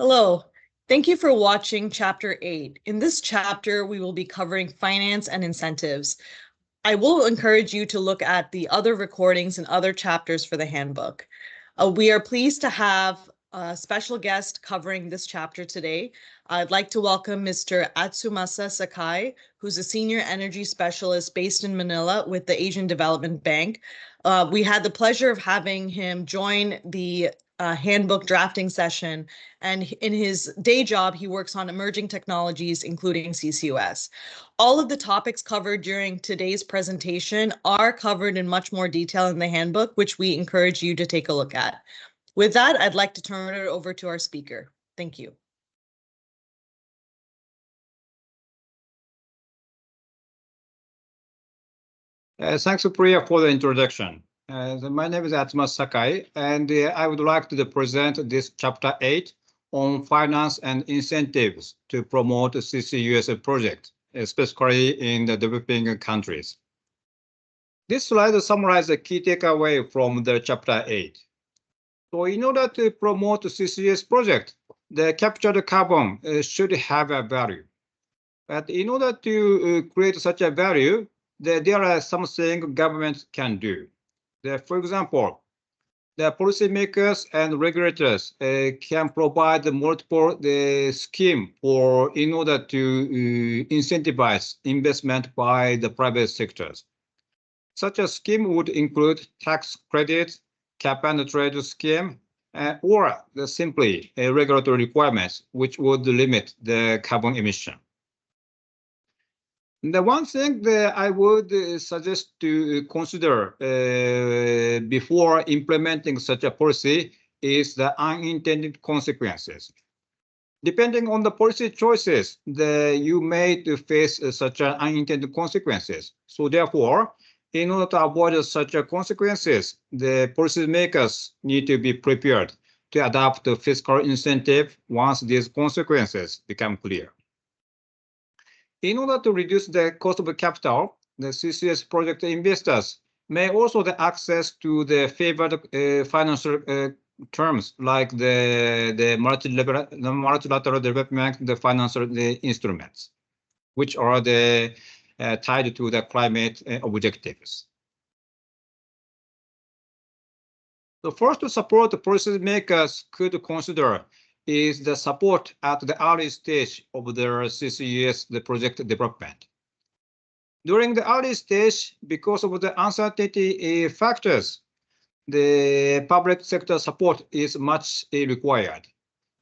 Hello. Thank you for watching Chapter 8. In this chapter, we will be covering finance and incentives. I will encourage you to look at the other recordings and other chapters for the handbook. We are pleased to have a special guest covering this chapter today. I'd like to welcome Mr. Atsumasa Sakai, who's a senior energy specialist based in Manila with the Asian Development Bank. We had the pleasure of having him join the handbook drafting session, and in his day job, he works on emerging technologies, including CCUS. All of the topics covered during today's presentation are covered in much more detail in the handbook, which we encourage you to take a look at. With that, I'd like to turn it over to our speaker. Thank you. Thanks, Priya, for the introduction. My name is Atsumasa Sakai, and I would like to present this Chapter 8 on finance and incentives to promote CCUS project, especially in the developing countries. This slide summarizes the key takeaway from the Chapter 8. So in order to promote CCUS project, the captured carbon should have a value. But in order to create such a value, there are some things government can do. For example, the policymakers and regulators can provide multiple scheme in order to incentivize investment by the private sectors. Such a scheme would include tax credits, cap and trade scheme, or simply regulatory requirements, which would limit the carbon emission. The one thing that I would suggest to consider before implementing such a policy is the unintended consequences. Depending on the policy choices, you may face such unintended consequences. So therefore, in order to avoid such consequences, the policymakers need to be prepared to adopt the fiscal incentive once these consequences become clear. In order to reduce the cost of capital, the CCS project investors may also have access to the favored financial terms like the multilateral development, the financial instruments, which are tied to the climate objectives. The first support the policymakers could consider is the support at the early stage of their CCUS, the project development. During the early stage, because of the uncertainty factors, the public sector support is much required.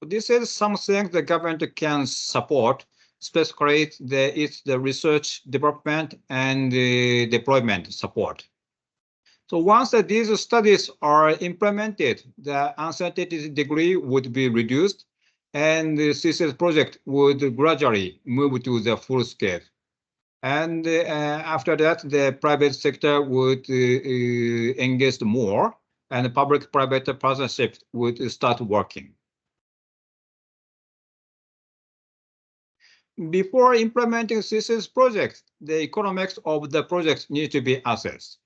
This is something the government can support, especially the research, development, and the deployment support. So once these studies are implemented, the uncertainty degree would be reduced, and the CCS project would gradually move to the full scale. And after that, the private sector would engage more, and the public-private partnership would start working. Before implementing CCS projects, the economics of the project need to be assessed.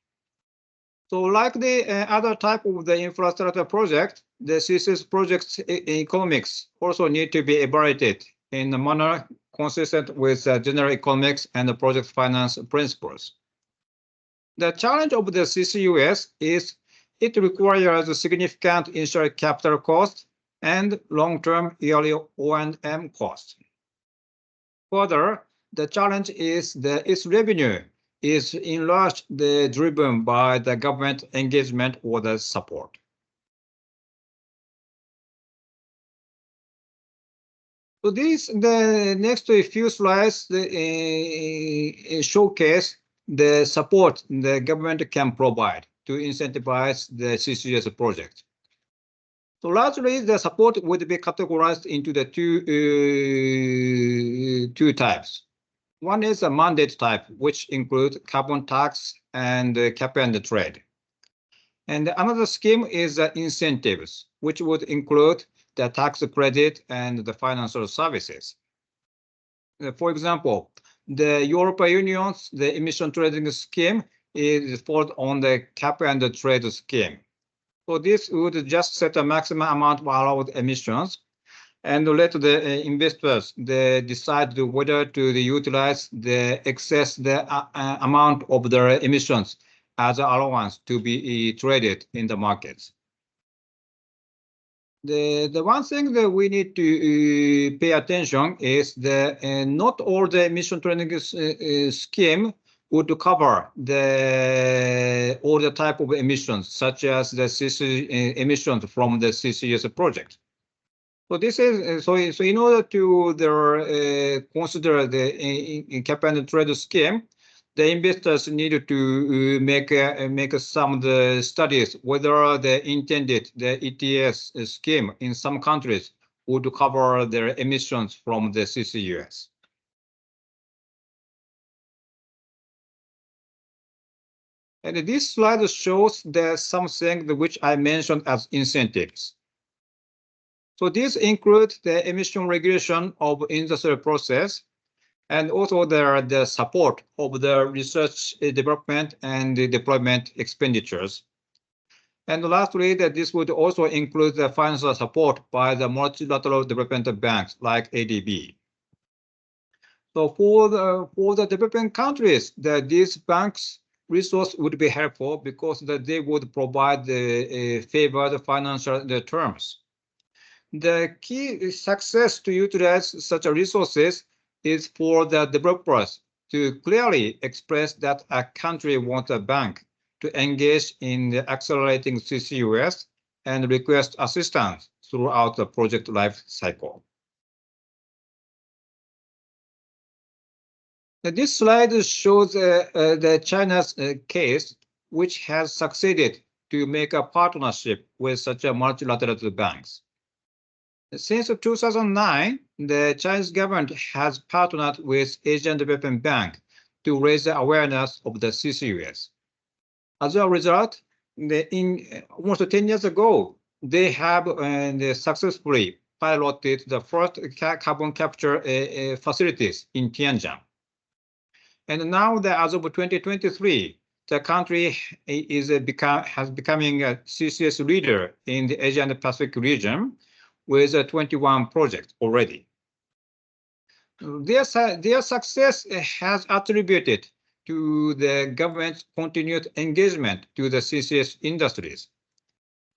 So like the other type of the infrastructure project, the CCS project's economics also need to be evaluated in a manner consistent with general economics and the project finance principles. The challenge of the CCUS is it requires a significant initial capital cost and long-term yearly O&M cost. Further, the challenge is that its revenue is in large driven by the government engagement or the support. So the next few slides showcase the support the government can provide to incentivize the CCUS project. So largely, the support would be categorized into the two types. One is a mandate type, which includes carbon tax and cap and trade. And another scheme is incentives, which would include the tax credit and the financial services. For example, the European Union's emission trading scheme is focused on the cap and trade scheme. So this would just set a maximum amount of allowed emissions, and let the investors decide whether to utilize the excess amount of their emissions as allowance to be traded in the markets. The one thing that we need to pay attention is that not all the emission trading scheme would cover all the type of emissions, such as the emissions from the CCS project. So this is so in order to consider the cap and trade scheme, the investors needed to make some of the studies whether the intended the ETS scheme in some countries would cover their emissions from the CCUS. And this slide shows something which I mentioned as incentives. So these include the emission regulation of industrial process, and also the support of the research, development, and the deployment expenditures. And lastly, that this would also include the financial support by the multilateral development banks like ADB. So for the developing countries, these banks resource would be helpful because they would provide the favored financial terms. The key success to utilize such resources is for the developers to clearly express that a country wants a bank to engage in the accelerating CCUS and request assistance throughout the project life cycle. This slide shows the China's case, which has succeeded to make a partnership with such a multilateral banks. Since 2009, the Chinese government has partnered with Asian Development Bank to raise the awareness of the CCUS. As a result, almost 10 years ago, they have successfully piloted the first carbon capture facilities in Tianjin. And now, as of 2023, the country has becoming a CCS leader in the Asia and the Pacific region, with 21 projects already. Their success has attributed to the government's continued engagement to the CCS industries.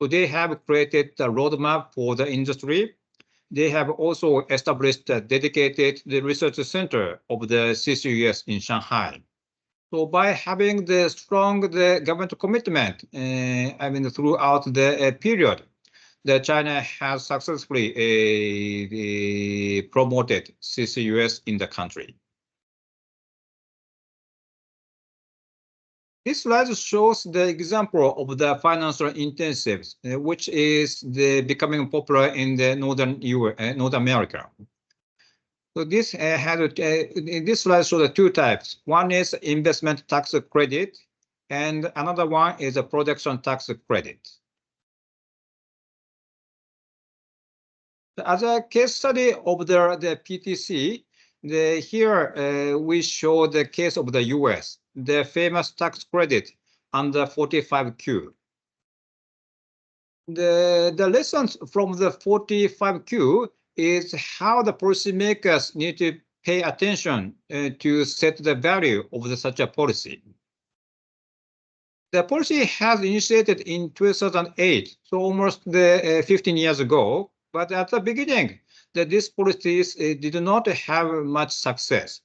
So they have created the roadmap for the industry. They have also established a dedicated research center of the CCUS in Shanghai. So by having the strong government commitment, throughout the period, China has successfully promoted CCUS in the country. This slide shows the example of the financial intensives, which is becoming popular in the North America. So this this slide shows the two types. One is investment tax credit, and another one is a production tax credit. As a case study of the PTC, here we show the case of the US, the famous tax credit under 45Q. The lessons from the 45Q is how the policymakers need to pay attention to set the value of such a policy. The policy has initiated in 2008, so almost 15 years ago. But at the beginning, these policies did not have much success.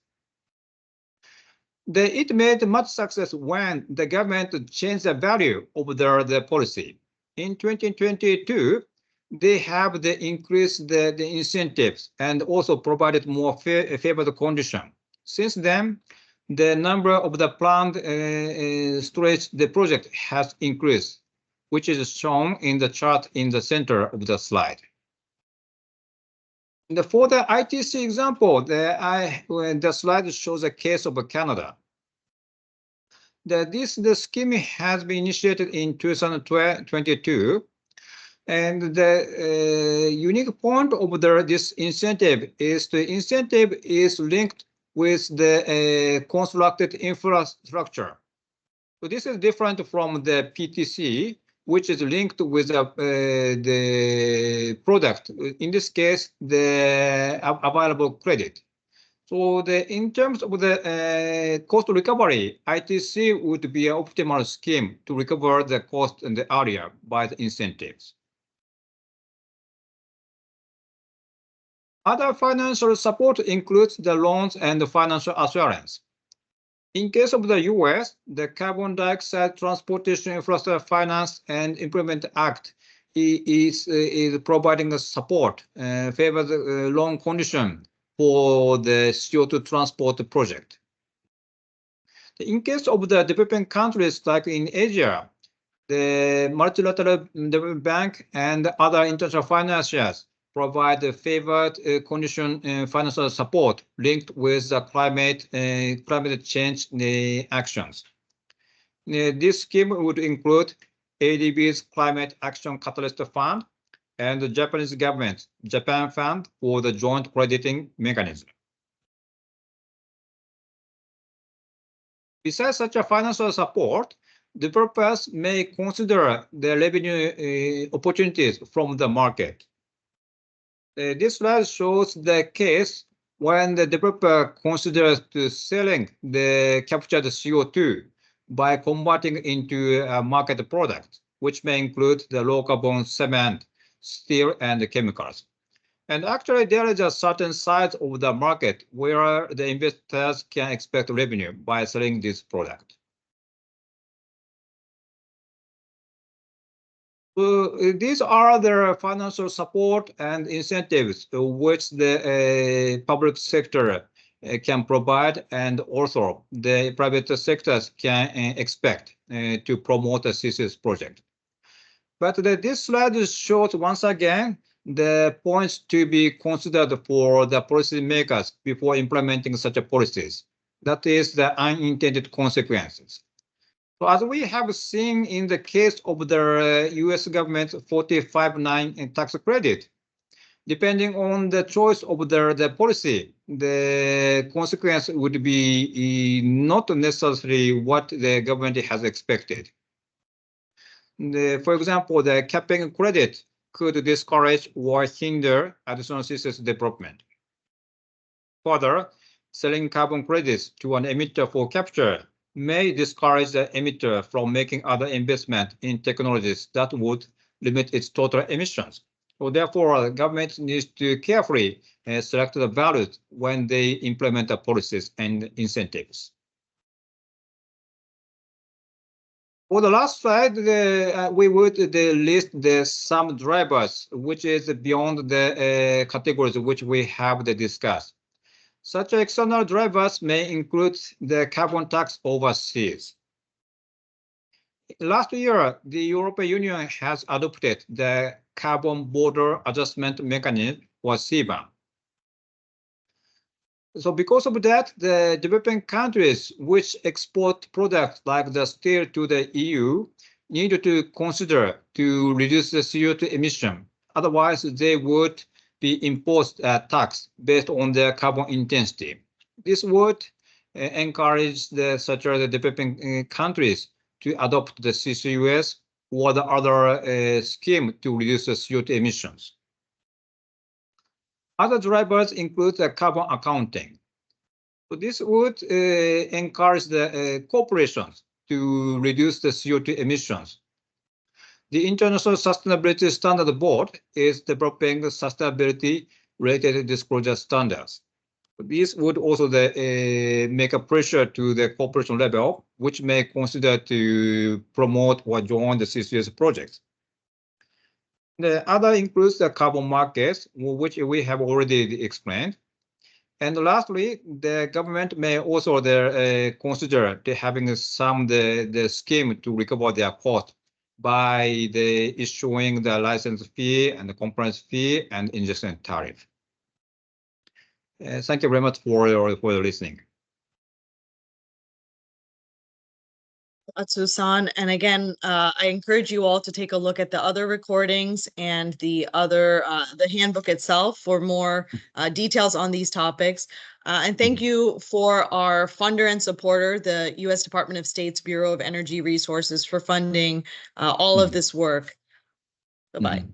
It made much success when the government changed the value of the policy. In 2022, they have increased the incentives and also provided more favored conditions. Since then, the number of the planned storage project has increased, which is shown in the chart in the center of the slide. For the ITC example, the slide shows a case of Canada. The scheme has been initiated in 2022, and the unique point of this incentive is the incentive is linked with the constructed infrastructure. So this is different from the PTC, which is linked with the product. In this case, the available credit. So in terms of the cost recovery, ITC would be an optimal scheme to recover the cost in the area by the incentives. Other financial support includes the loans and the financial assurance. In case of the US, the Carbon Dioxide Transportation Infrastructure Finance and Improvement Act is providing the support, favor the loan condition for the CO2 transport project. In case of the developing countries like in Asia, the multilateral development bank and other international financiers provide the favored condition financial support linked with the climate change actions. This scheme would include ADB's Climate Action Catalyst Fund and the Japanese government Japan Fund for the joint crediting mechanism. Besides such a financial support, developers may consider the revenue opportunities from the market. This slide shows the case when the developer considers selling the captured CO2 by converting into a market product, which may include the low carbon cement, steel, and chemicals. And actually, there is a certain size of the market where the investors can expect revenue by selling this product. These are the financial support and incentives which the public sector can provide, and also the private sectors can expect to promote the CCS project. But this slide shows once again the points to be considered for the policymakers before implementing such policies. That is the unintended consequences. So as we have seen in the case of the US government 45(9) tax credit, depending on the choice of the policy, the consequence would be not necessarily what the government has expected. For example, the capping credit could discourage or hinder additional CCS development. Further, selling carbon credits to an emitter for capture may discourage the emitter from making other investment in technologies that would limit its total emissions. So therefore, the government needs to carefully select the values when they implement the policies and incentives. For the last slide, we would list some drivers, which is beyond the categories which we have discussed. Such external drivers may include the carbon tax overseas. Last year, the European Union has adopted the Carbon Border Adjustment Mechanism, or CBAM. So because of that, the developing countries which export products like the steel to the EU need to consider to reduce the CO2 emission. Otherwise, they would be imposed a tax based on their carbon intensity. This would encourage such the developing countries to adopt the CCUS or the other scheme to reduce the CO2 emissions. Other drivers include the carbon accounting. So this would encourage the corporations to reduce the CO2 emissions. The International Sustainability Standard Board is developing sustainability-related disclosure standards. These would also make a pressure to the corporation level, which may consider to promote or join the CCS projects. The other includes the carbon markets, which we have already explained. And lastly, the government may also consider having some the scheme to recover their cost by issuing the license fee and the compliance fee and injection tariff. Thank you very much for your listening. Atsu-san. And again, I encourage you all to take a look at the other recordings and the handbook itself for more details on these topics. And thank you for our funder and supporter, the U.S. Department of State's Bureau of Energy Resources, for funding all of this work. Bye-bye.